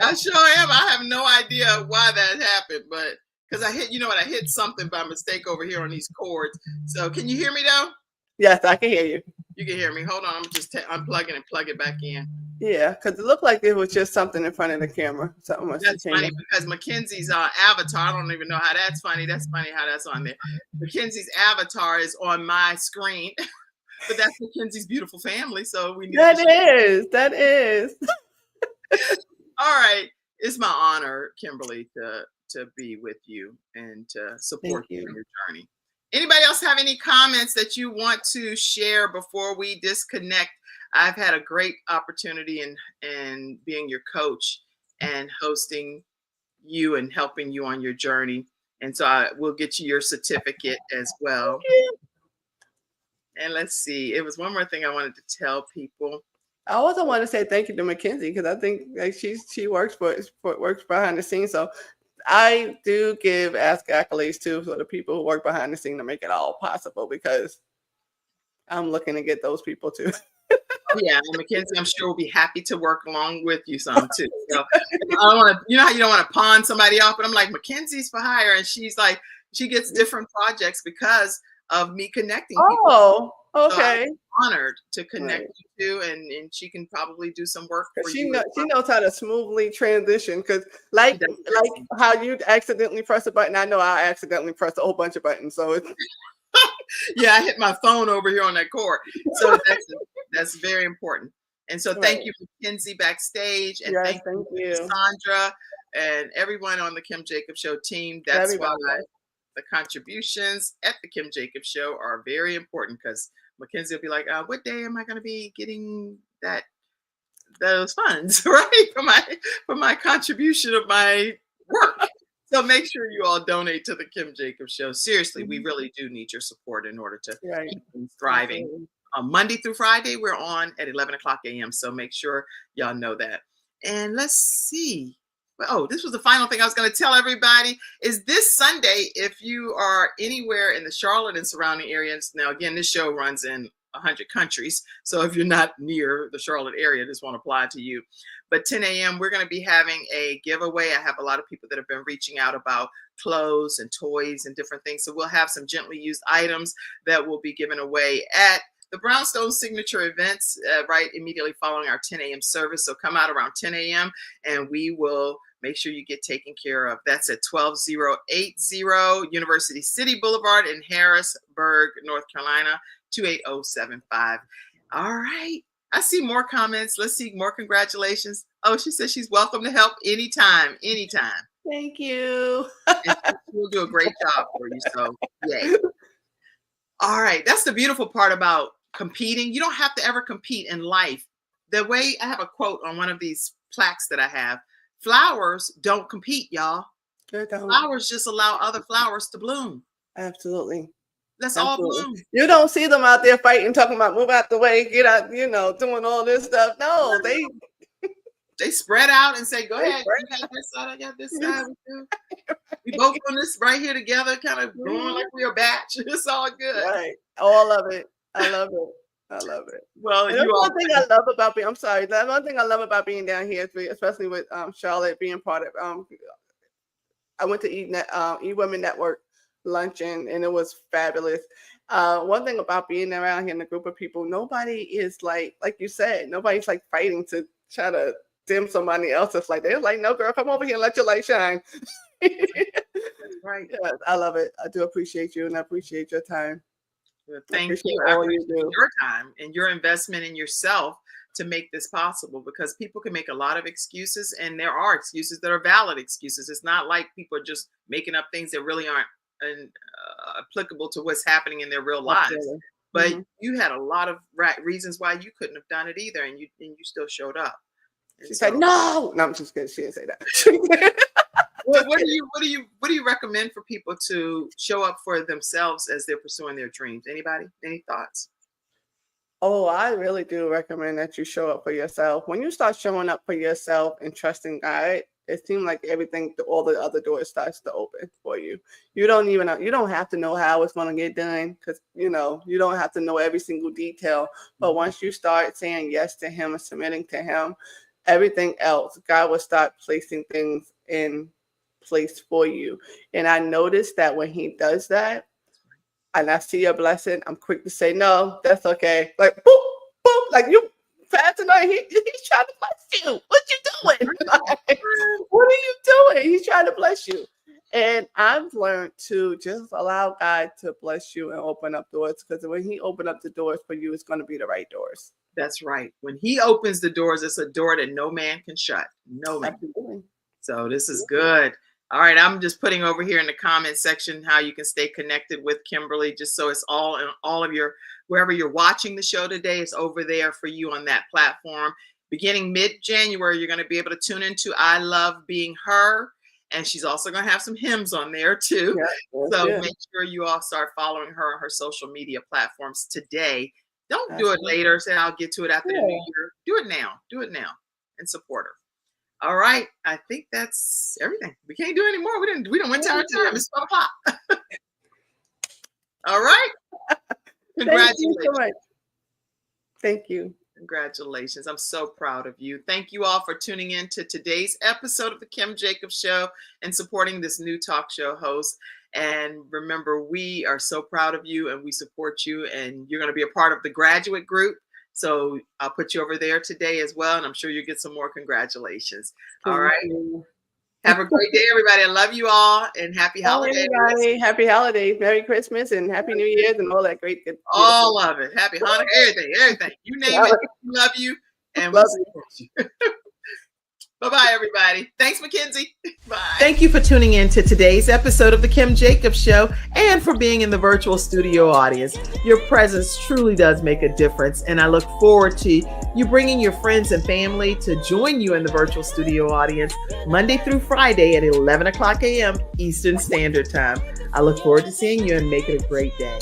I sure am. I have no idea why that happened, but because I hit something by mistake over here on these cords. So can you hear me though? Yes, I can hear you. You can hear me. Hold on. I'm just unplugging and plug it back in. Yeah, because it looked like there was just something in front of the camera. That's funny because Mackenzie's avatar, I don't even know how that's funny. That's funny how that's on there. Mackenzie's avatar is on my screen. But that's Mackenzie's beautiful family, so we need that is. All right, it's my honor, Kimberly, to be with you and to support you in your journey. Anybody else have any comments that you want to share before we disconnect? I've had a great opportunity in being your coach and hosting you and helping you on your journey, and so I will get you your certificate as well. Thank you. And let's see, it was one more thing I wanted to tell people. I also want to say thank you to Mackenzie, because I think like she works works behind the scenes. So I do ask accolades too for the people who work behind the scene to make it all possible, because I'm looking to get those people too. Yeah, and Mackenzie, I'm sure will be happy to work along with you some too. So I don't want to, how you don't want to pawn somebody off, but I'm like, Mackenzie's for hire, and she's like, she gets different projects because of me connecting people. Oh, okay. So I'm honored to connect you to, and she can probably do some work for you. She knows how to smoothly transition, because like how you accidentally press a button, I know I accidentally press a whole bunch of buttons. So it's yeah, I hit my phone over here on that cord. So that's very important. And so thank you, Mackenzie, backstage, and thank you, Sandra, and everyone on the Kim Jacobs Show team. That's why the contributions at the Kim Jacobs Show are very important, because Mackenzie will be like, what day am I going to be getting those funds, right? For my contribution of my work. So make sure you all donate to the Kim Jacobs Show. Seriously, we really do need your support in order to keep things thriving. Monday through Friday, we're on at 11 o'clock a.m. So make sure y'all know that. And let's see. Oh, this was the final thing I was going to tell everybody is this Sunday, if you are anywhere in the Charlotte and surrounding areas. Now, again, this show runs in 100 countries. So if you're not near the Charlotte area, this won't apply to you. But 10 a.m., we're going to be having a giveaway. I have a lot of people that have been reaching out about clothes and toys and different things. So we'll have some gently used items that will be given away at the Brownstone signature events right immediately following our 10 a.m. service. So come out around 10 a.m. and we will make sure you get taken care of. That's at 12080 University City Boulevard in Harrisburg, North Carolina, 28075. All right. I see more comments. Let's see more congratulations. Oh, she says she's welcome to help anytime. Thank you. We'll do a great job for you. So, yay. All right. That's the beautiful part about competing. You don't have to ever compete in life. The way I have a quote on one of these plaques that I have, flowers don't compete, y'all. Flowers just allow other flowers to bloom. Absolutely. Let's all bloom. You don't see them out there fighting, talking about move out the way, get out, doing all this stuff. No, they spread out and say, go ahead. You got this side, I got this side. We both on this right here together, kind of growing like we're a batch. It's all good. Right. All of it. I love it. Well, that's one thing I love about being, I'm sorry, that's one thing I love about being down here, especially with Charlotte being part of, I went to E-Women Network luncheon and it was fabulous. One thing about being around here in a group of people, nobody is like you said, nobody's like fighting to try to dim somebody else's light. They're like, no, girl, come over here and let your light shine. That's right. Yes, I love it. I do appreciate you and I appreciate your time. Well, thank you. I appreciate your time and your investment in yourself to make this possible, because people can make a lot of excuses and there are excuses that are valid excuses. It's not like people are just making up things that really aren't applicable to what's happening in their real lives. Absolutely. But you had a lot of reasons why you couldn't have done it either, and you still showed up. She said, no, I'm just kidding. She didn't say that. What do you recommend for people to show up for themselves as they're pursuing their dreams? Anybody? Any thoughts? Oh, I really do recommend that you show up for yourself. When you start showing up for yourself and trusting God, it seems like all the other doors starts to open for you. You don't have to know how it's going to get done, because, you don't have to know every single detail. But once you start saying yes to Him and submitting to Him, everything else, God will start placing things in place for you. And I noticed that when He does that, and I see a blessing, I'm quick to say, no, that's okay. Like, boop, boop, like you fast enough. He's trying to bless you. What you doing? Like, what are you doing? He's trying to bless you. And I've learned to just allow God to bless you and open up doors, because when He opens up the doors for you, it's going to be the right doors. That's right. When He opens the doors, it's a door that no man can shut. No man. Absolutely. So this is good. All right, I'm just putting over here in the comment section how you can stay connected with Kimberly, just so it's all in all of your, wherever you're watching the show today, it's over there for you on that platform. Beginning mid-January, you're going to be able to tune into I Love Being Her, and she's also going to have some hymns on there too. So make sure you all start following her on her social media platforms today. Don't do it later. Say I'll get to it after the new year. Do it now. Do it now and support her. All right. I think that's everything. We can't do any more. We didn't went to our time. It's 12 o'clock. All right. Congratulations. Thank you so much. Thank you. Congratulations. I'm so proud of you. Thank you all for tuning in to today's episode of the Kim Jacobs Show and supporting this new talk show host. And remember, we are so proud of you and we support you, and you're going to be a part of the graduate group. So I'll put you over there today as well, and I'm sure you'll get some more congratulations. All right. Have a great day, everybody. I love you all, and happy holidays. Everybody. Happy holidays, Merry Christmas, and Happy New Year's, and all that great. All of it. Happy Hanukkah, everything. You name it. We love you, and we support you. Bye-bye, everybody. Thanks, Mackenzie. Bye. Thank you for tuning in to today's episode of The Kim Jacobs Show and for being in the virtual studio audience. Your presence truly does make a difference, and I look forward to you bringing your friends and family to join you in the virtual studio audience Monday through Friday at 11 o'clock a.m. Eastern Standard Time. I look forward to seeing you and make it a great day.